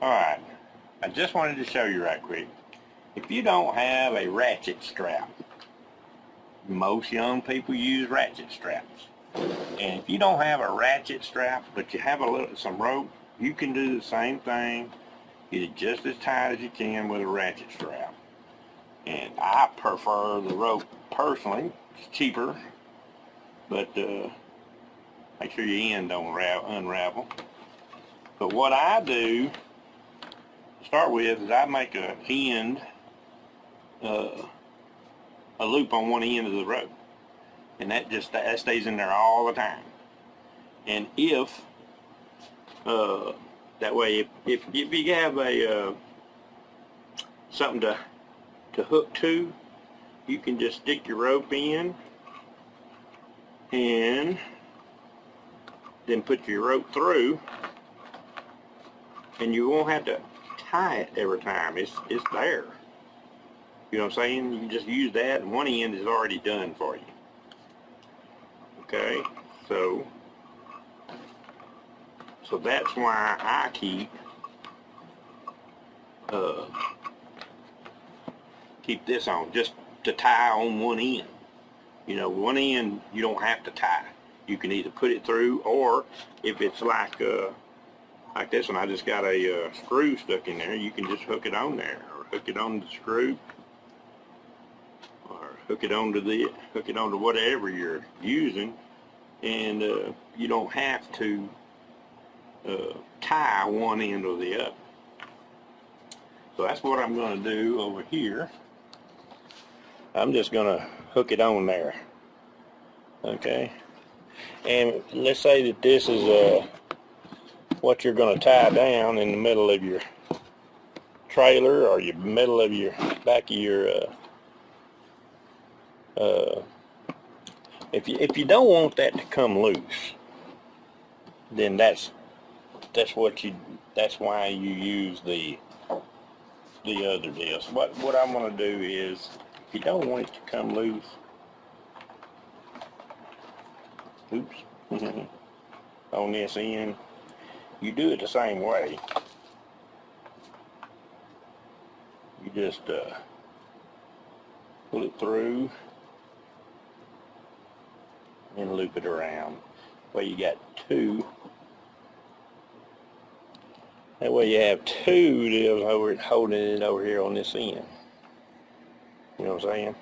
Alright, I just wanted to show you right quick. If you don't have a ratchet strap, most young people use ratchet straps. And if you don't have a ratchet strap, but you have some rope, you can do the same thing. Get it just as tight as you can with a ratchet strap. And I prefer the rope personally. It's cheaper, but make sure your end don't unravel. But what I do to start with is I make a loop on one end of the rope, and that stays in there all the time. And if that way, if you have a something to hook to, you can just stick your rope in and then put your rope through, and you won't have to tie it every time. It's there. You know what I'm saying? You can just use that, and one end is already done for you. Okay, so that's why I keep this on, just to tie on one end. You know, one end you don't have to tie. You can either put it through, or if it's like this one, I just got a screw stuck in there, you can just hook it on there, or hook it on the screw, or hook it onto whatever you're using, and you don't have to tie one end or the other. So that's what I'm going to do over here. I'm just going to hook it on there. Okay, and let's say that this is what you're going to tie down in the middle of your trailer, or your middle of your back of your if you don't want that to come loose, then that's why you use the other deal. So what I'm going to do is, if you don't want it to come loose, on this end, you do it the same way. You just pull it through and loop it around. Well, you got two. That way you have two deals holding it over here on this end. You know what I'm saying?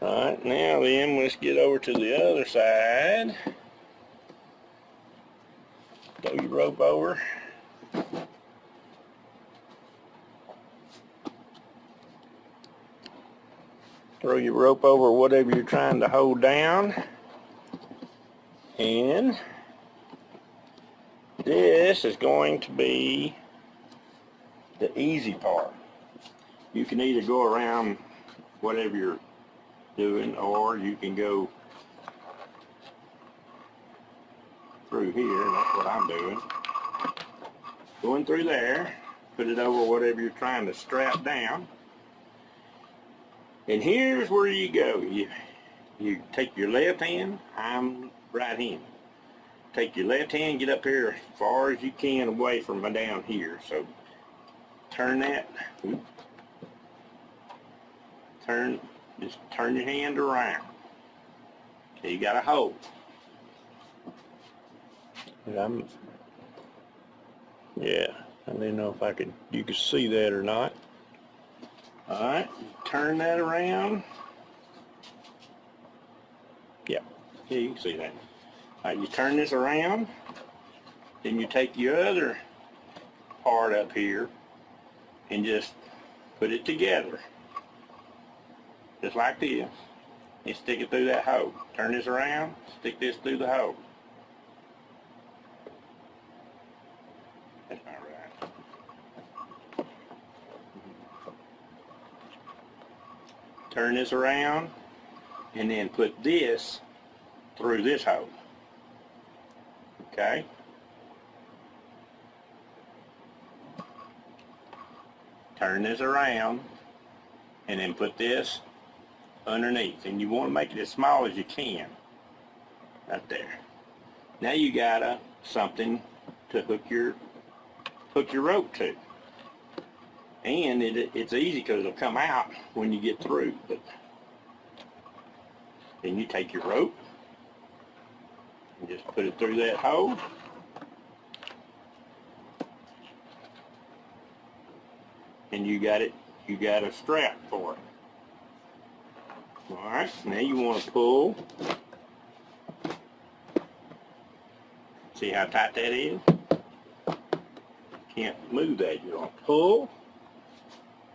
Alright, now then, let's get over to the other side. Throw your rope over. Throw your rope over whatever you're trying to hold down. And this is going to be the easy part. You can either go around whatever you're doing, or you can go through here, and that's what I'm doing. Going through there, put it over whatever you're trying to strap down. And here's where you go. You take your left hand, I'm right hand. Take your left hand, get up here as far as you can away from down here. So turn that, just turn your hand around. Okay, you got a hold. Yeah, I didn't know if you could see that or not. Alright, turn that around. Yeah, you can see that. Alright, you turn this around, then you take your other part up here and just put it together. Just like this. And stick it through that hole. Turn this around, stick this through the hole. That's not right. Turn this around, and then put this through this hole. Okay? Turn this around, and then put this underneath, and you want to make it as small as you can. Right there. Now you got something to hook your hook your rope to. And it's easy because it'll come out when you get through. But then you take your rope and just put it through that hole. And you got a strap for it. Alright, now you want to pull. See how tight that is? Can't move that. You want to pull,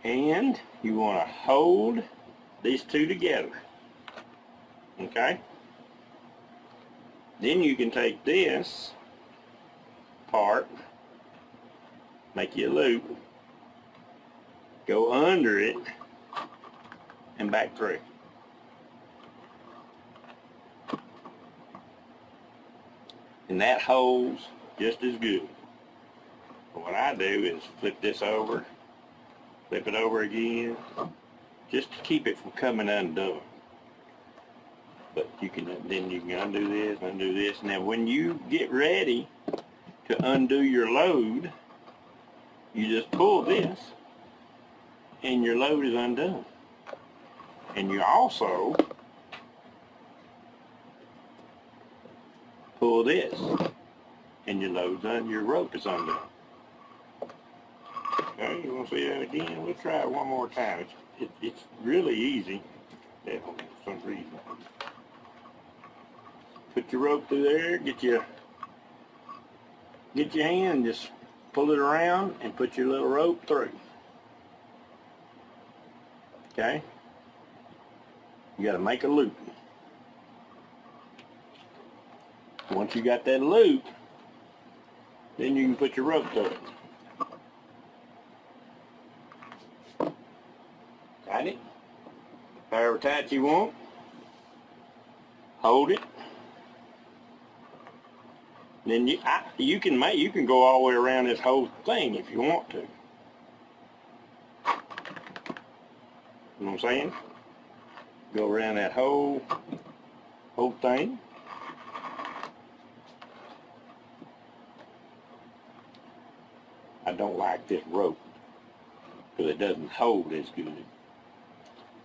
and you want to hold these two together. Okay? Then you can take this part, make you a loop, go under it, and back through. And that holds just as good. But what I do is flip this over, flip it over again, just to keep it from coming undone. But then you can undo this. Now when you get ready to undo your load, you just pull this, and your load is undone. And you also pull this, and your rope is undone. Okay, you want to see that again? We'll try it one more time. It's really easy. For some reason. Put your rope through there. Get your hand, just pull it around, and put your little rope through. Okay. You got to make a loop. Once you got that loop, then you can put your rope through it. Got it? However tight you want. Hold it. Then you can go all the way around this whole thing if you want to. You know what I'm saying? Go around that whole thing. I don't like this rope because it doesn't hold as good.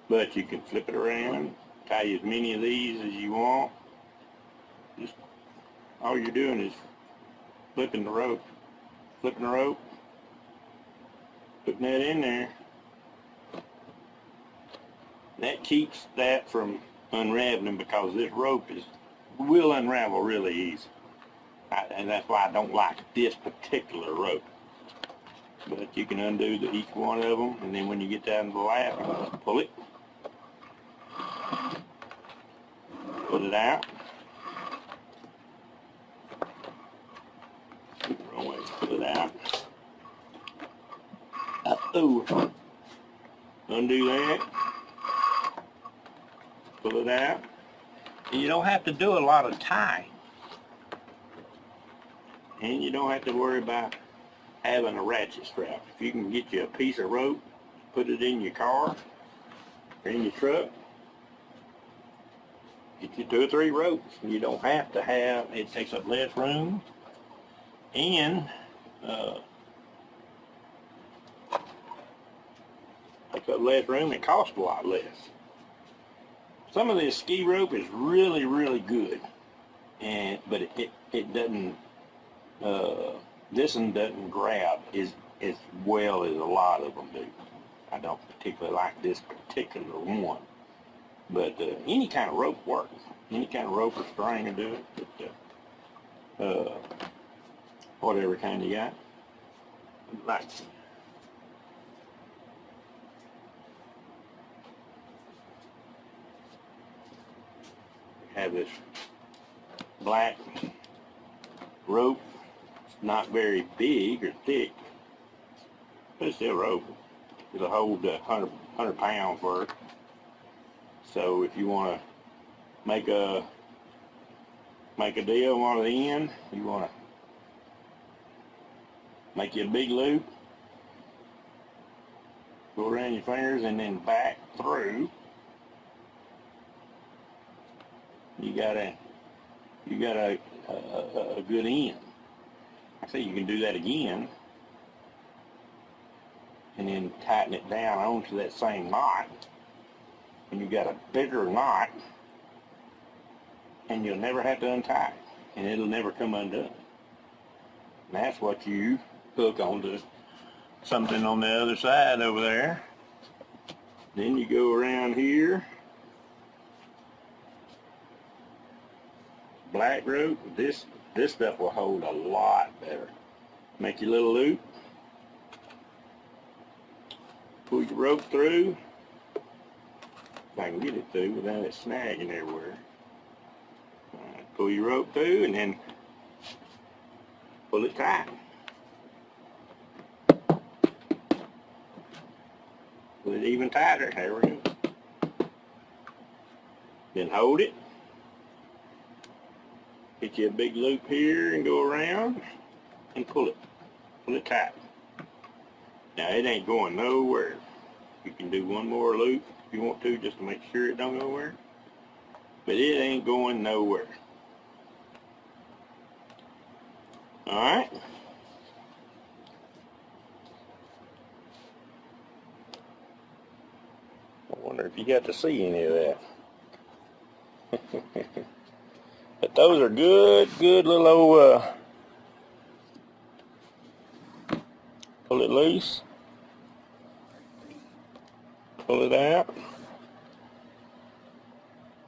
But you can flip it around, tie as many of these as you want. Just all you're doing is flipping the rope, putting that in there. That keeps that from unraveling because this rope will unravel really easy. And that's why I don't like this particular rope. But you can undo each one of them, and then when you get down to the last, pull it, pull it out. Wrong way, pull it out. Undo that, pull it out. And you don't have to do a lot of tying, and you don't have to worry about having a ratchet strap. If you can get you a piece of rope, put it in your car or in your truck, get you 2 or 3 ropes. You don't have to have, it takes up less room, and takes up less room. It costs a lot less. Some of this ski rope is really, really good, but it doesn't, this one doesn't grab as well as a lot of them do. I don't particularly like this particular one, but any kind of rope works. Any kind of rope or string will do it. But, whatever kind you got. Like, have this black rope. Not very big or thick, but it's still rope. It'll hold 100 pounds worth. So if you want to make a deal on the end, you want to make you a big loop, go around your fingers and then back through. You got a good end. I say you can do that again and then tighten it down onto that same knot, and you got a bigger knot, and you'll never have to untie it, and it'll never come undone. And that's what you hook onto something on the other side over there. Then you go around here, black rope. This stuff will hold a lot better. Make your little loop, pull your rope through. If I can get it through without it snagging everywhere. Pull your rope through and then pull it tight. Pull it even tighter. There we go. Then hold it. Get you a big loop here and go around and pull it. Pull it tight. Now it ain't going nowhere. You can do one more loop if you want to, just to make sure it don't go nowhere. But it ain't going nowhere. Alright. I wonder if you got to see any of that. But those are good little old, pull it loose, pull it out,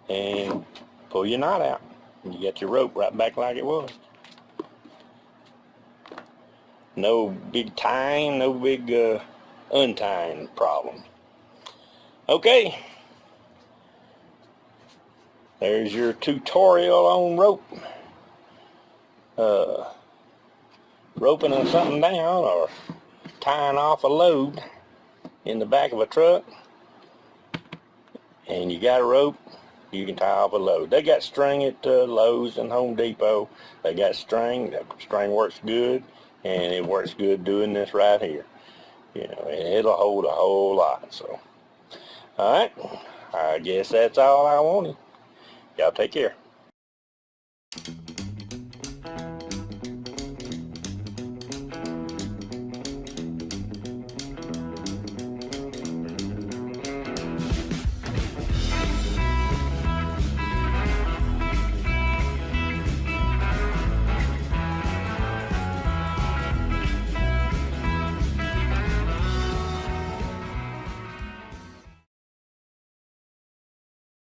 and pull your knot out. And you got your rope right back like it was. No big tying, no big untying problem. Okay. There's your tutorial on rope. Roping on something down or tying off a load in the back of a truck. And you got a rope, you can tie off a load. They got string at Lowe's and Home Depot. They got string. That string works good, and it works good doing this right here. You know, and it'll hold a whole lot. So, all right, I guess that's all I wanted. Y'all take care.